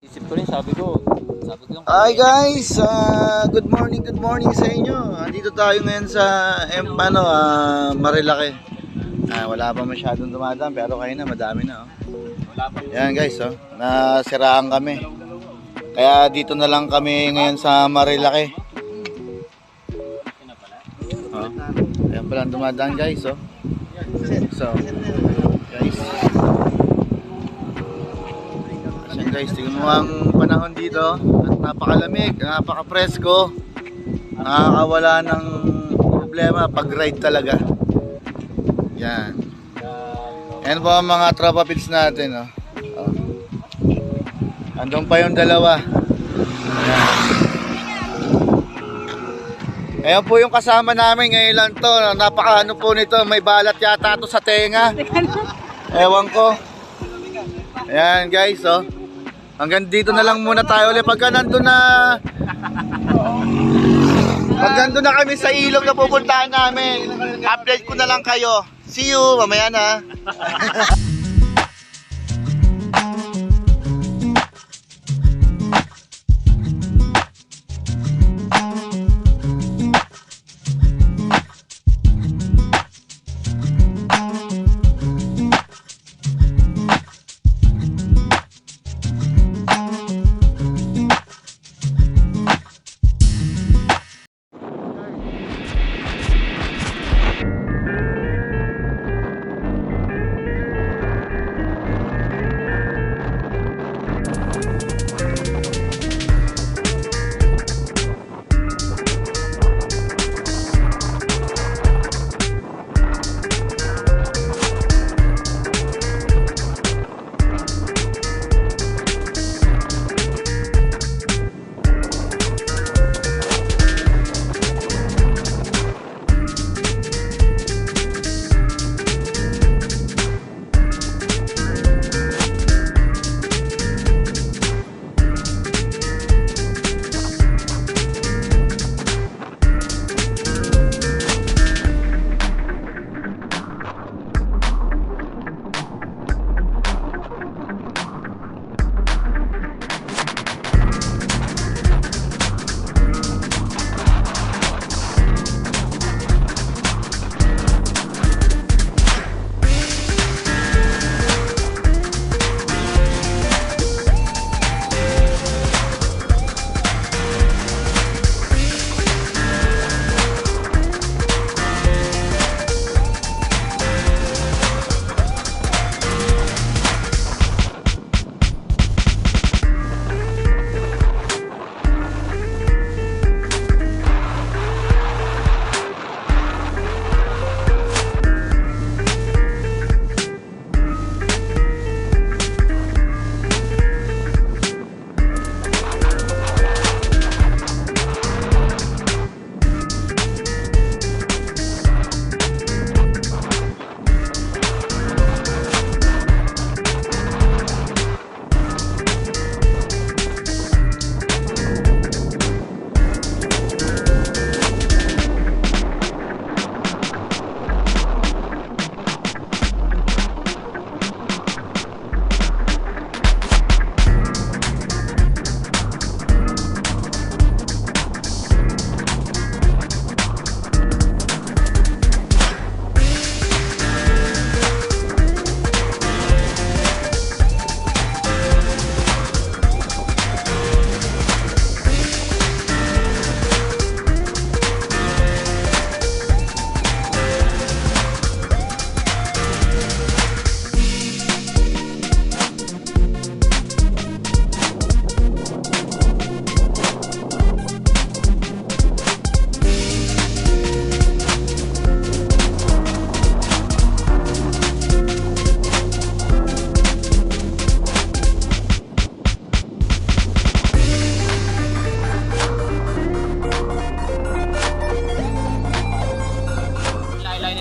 Isip ko rin, sabi ko yung Hi guys, good morning sa inyo. Andito tayo ngayon sa Marilaki. Wala pa masyadong dumadaan pero kayo na madami na. Yan guys, nasiraan kami. Kaya dito na lang kami ngayon sa Marilaki. Ayan pala ang dumadaan guys. So guys, guys, tingnan mo ang panahon dito at napakalamig, napaka-presko, nakakawala ng problema pag ride talaga. Yan. Yan po ang mga tropa pits natin. Andun pa yung dalawa. Ayan po yung kasama namin ngayon lang to. Napaka po nito, may balat yata to sa tenga. Ewan ko. Ayan guys, hanggang dito na lang muna tayo ulit. Pagka nandun na kami sa ilog na pupuntahan namin, update ko na lang kayo. See you, mamaya na.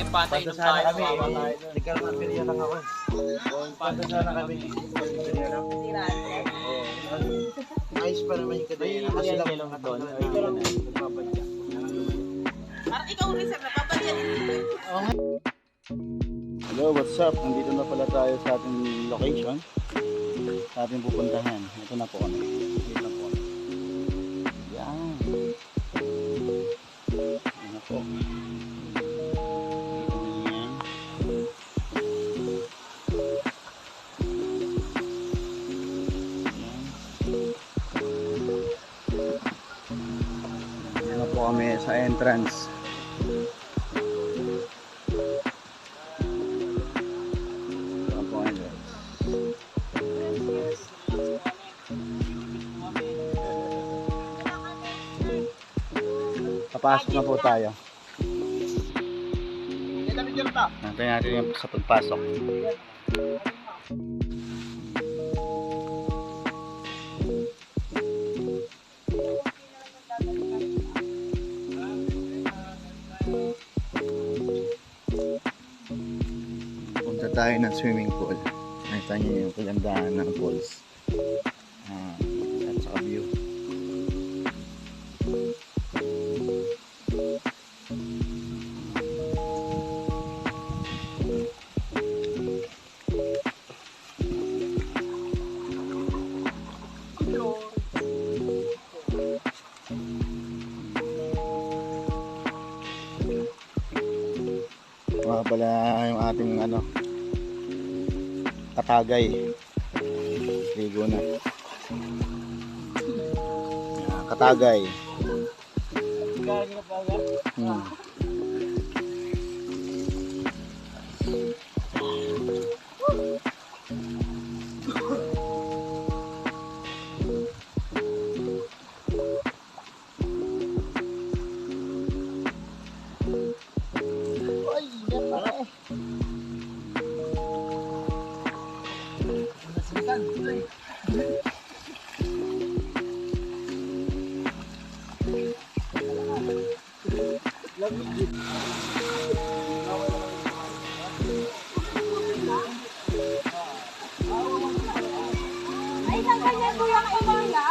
Patay Pato nung sana tayo. kami. Ikaw na period lang ako. Pato sana kami. Ayos pa naman yung kadena. Kasi lang lang doon. Parang ikaw rin sir, napapalyan. Hello, what's up? Nandito na pala tayo sa ating location, sa ating pupuntahan. Ito na po kami. Dito na po kami. Yan. Yan na po. Yan. Yan na po kami sa entrance. Yan po ang entrance. Papasok na po tayo. Natin natin yung sa pagpasok. Punta tayo ng swimming pool. Nakita niyo yung kagandahan ng falls. At saka view. Mga pala yung ating katagay. Ligo na. Yan, katagay. Hmm. Ay, isang ganyan po yung imanga.